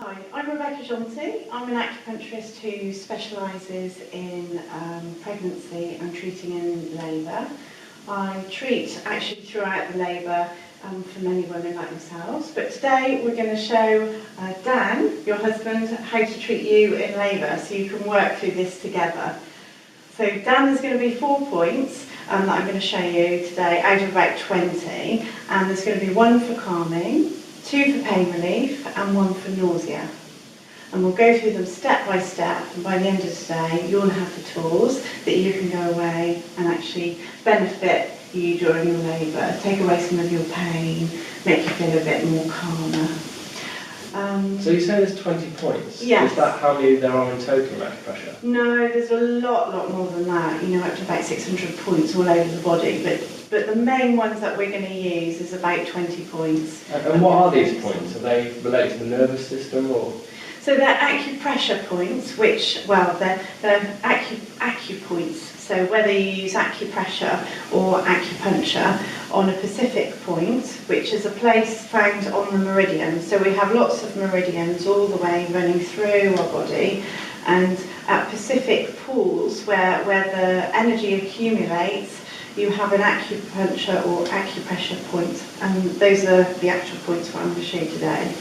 Hi, I'm Rebecca Jonty. I'm an acupuncturist who specialises in pregnancy and treating in labour. I treat actually throughout the labour for many women like yourselves, but today we're going to show Dan, your husband, how to treat you in labour so you can work through this together. So Dan, there's going to be 4 points that I'm going to show you today out of about 20, and there's going to be 1 for calming, 2 for pain relief and 1 for nausea. And we'll go through them step by step, and by the end of today you'll have the tools that you can go away and actually benefit you during your labour, take away some of your pain, make you feel a bit more calmer. So you say there's 20 points? Yes. Is that how many there are in total of acupressure? No, there's a lot more than that, up to about 600 points all over the body, but the main ones that we're going to use is about 20 points. And what are these points? Are they related to the nervous system or? So they're acupressure points, which, well, they're acupoints. So whether you use acupressure or acupuncture on a specific point, which is a place found on the meridian. So we have lots of meridians all the way running through our body, and at specific pools where the energy accumulates, you have an acupuncture or acupressure point, and those are the actual points what I'm going to show you today.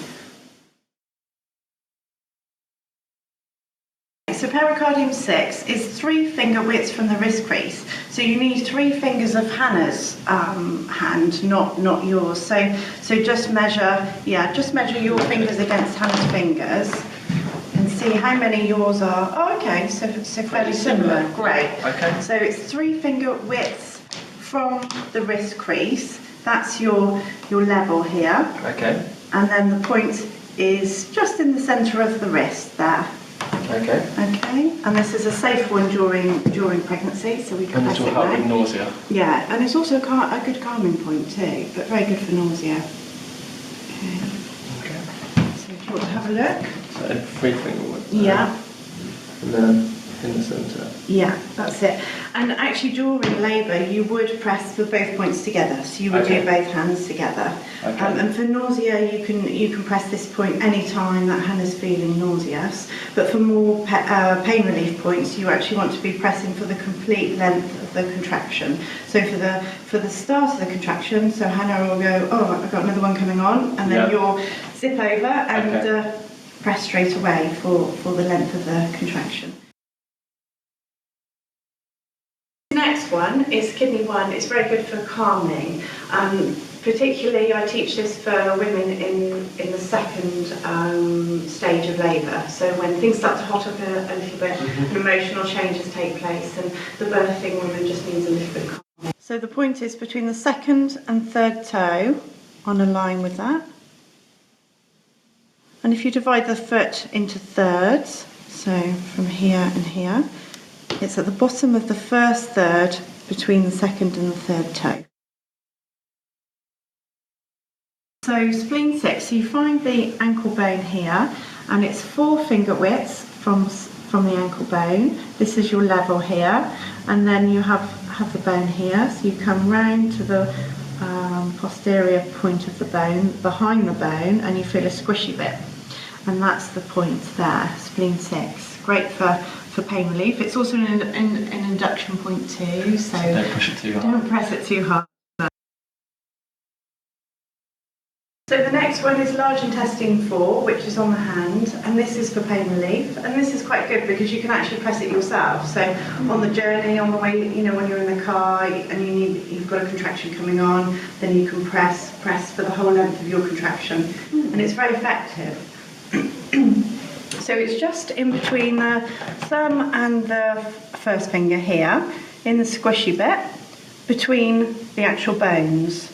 So pericardium 6 is 3 finger widths from the wrist crease. So you need 3 fingers of Hannah's hand, not yours. So just measure your fingers against Hannah's fingers and see how many yours are. Oh, okay, so fairly similar. Great. Okay. So it's 3 finger widths from the wrist crease. That's your level here. Okay. And then the point is just in the centre of the wrist there. Okay. Okay, and this is a safe one during pregnancy, so we can And press this will it help with now. nausea? Yeah, and it's also a good calming point too, but very good for nausea. Okay. So if you want to have a look. So 3 finger width. Yeah. And then in the centre. Yeah, that's it. And actually during labour you would press for both points together, so you would do both hands together. Okay. And for nausea you can press this point any time that Hannah's feeling nauseous, but for more pain relief points you actually want to be pressing for the complete length of the contraction. So for the start of the contraction, so Hannah will go, oh, I've got another one coming on, and then you'll zip over and press straight away for the length of the contraction. Next one is kidney 1. It's very good for calming. Particularly, I teach this for women in the second stage of labour. So when things start to hot up a little bit, and emotional changes take place, and the birthing woman just needs a little bit of calming. So the point is between the 2nd and 3rd toe, on a line with that. And if you divide the foot into thirds, so from here and here, it's at the bottom of the 1st third between the 2nd and the 3rd toe. So spleen 6, so you find the ankle bone here, and it's 4 finger widths from the ankle bone. This is your level here, and then you have the bone here, so you come round to the posterior point of the bone, behind the bone, and you feel a squishy bit. And that's the point there, spleen 6. Great for pain relief. It's also an induction point too, so don't push it too hard. Don't press it too hard. So the next one is large intestine 4, which is on the hand, and this is for pain relief. And this is quite good because you can actually press it yourself. So on the journey, on the way, when you're in the car and you've got a contraction coming on, then you can press for the whole length of your contraction, and it's very effective. So it's just in between the thumb and the 1st finger here, in the squishy bit, between the actual bones.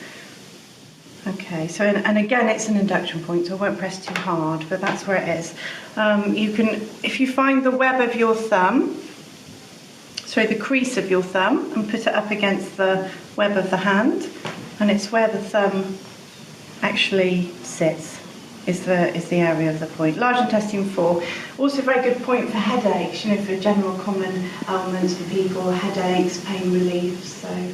Okay, so and again it's an induction point, so I won't press too hard, but that's where it is. You can, if you find the web of your thumb, the crease of your thumb, and put it up against the web of the hand, and it's where the thumb actually sits. Is the area of the point. Large intestine 4, also a very good point for headaches, for general common ailments for people, headaches, pain relief. So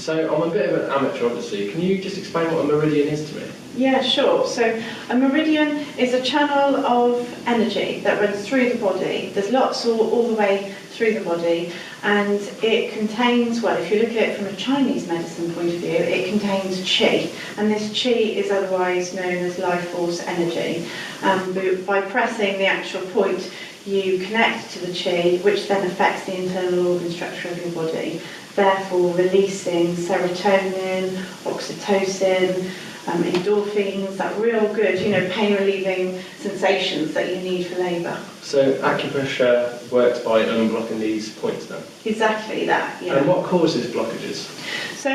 So I'm a bit of an amateur, obviously. Can you just explain what a meridian is to me? Yeah, sure. So a meridian is a channel of energy that runs through the body. There's lots all the way through the body, and it contains, well, if you look at it from a Chinese medicine point of view, it contains qi, and this qi is otherwise known as life force energy. But by pressing the actual point, you connect to the qi, which then affects the internal organ structure of your body, therefore releasing serotonin, oxytocin, endorphins, that real good, pain-relieving sensations that you need for labour. So acupressure works by unblocking these points then? Exactly that, yeah. And what causes blockages? So,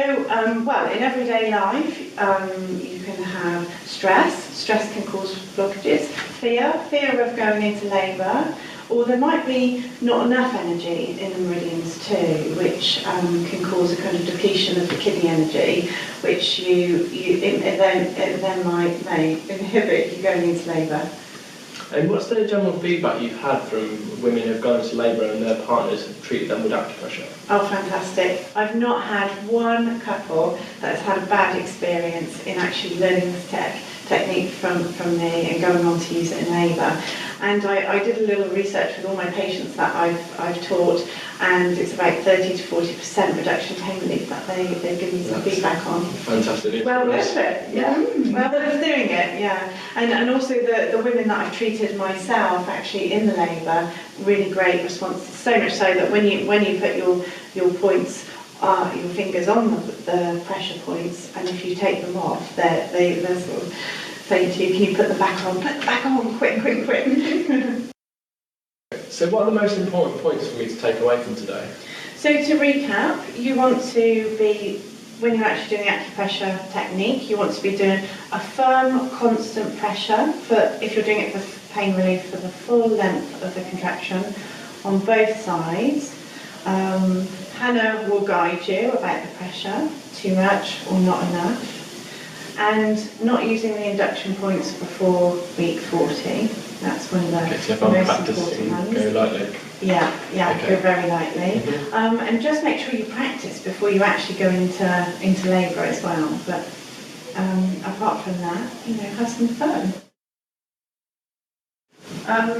well, in everyday life, you can have stress. Stress can cause blockages. Fear of going into labour. Or there might be not enough energy in the meridians too, which can cause a kind of depletion of the kidney energy, which it then may inhibit you going into labour. And what's the general feedback you've had from women who've gone into labour and their partners have treated them with acupressure? Oh, fantastic. I've not had one couple that has had a bad experience in actually learning this technique from me and going on to use it in labour. And I did a little research with all my patients that I've taught, and it's about 30 to 40% reduction in pain relief that they've given me some feedback on. Fantastic. Well worth it, yeah. Well worth doing it, yeah. And also the women that I've treated myself actually in the labour, really great responses. So much so that when you put your points, your fingers on the pressure points, and if you take them off, they're sort of saying to you, can you put them back on? Put them back on, quick. So what are the most important points for me to take away from today? So to recap, you want to be, when you're actually doing the acupressure technique, you want to be doing a firm, constant pressure, if you're doing it for pain relief, for the full length of the contraction on both sides. Hannah will guide you about the pressure, too much or not enough. And not using the induction points before week 40. That's one of the most important ones. Go lightly. Yeah, okay. Go very lightly. And just make sure you practice before you actually go into labour as well. But apart from that, have some fun.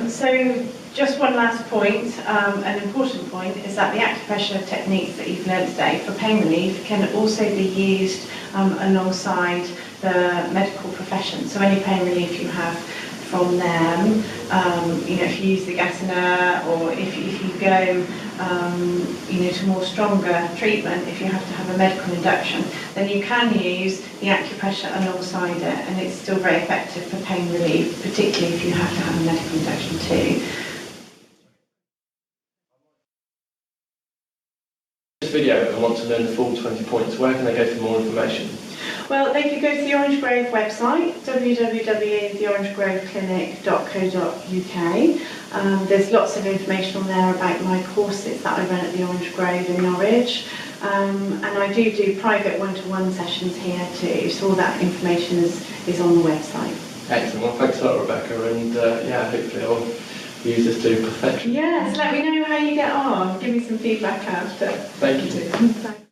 So just one last point, an important point, is that the acupressure techniques that you've learned today for pain relief can also be used alongside the medical profession. So any pain relief you have from them, if you use the Gasiner, or if you go to more stronger treatment, if you have to have a medical induction, then you can use the acupressure alongside it, and it's still very effective for pain relief, particularly if you have to have a medical induction too. This video and want to learn the full 20 points, where can they go for more information? Well, they could go to the Orange Grove website, www.theorangegrove.clinic.co.uk. There's lots of information on there about my courses that I run at the Orange Grove in Norwich. And I do private one-to-one sessions here too, so all that information is on the website. Excellent. Well, thanks a lot, Rebecca, and hopefully I'll use this to perfection. Yes, let me know how you get on. Give me some feedback after. Thank you. Thanks.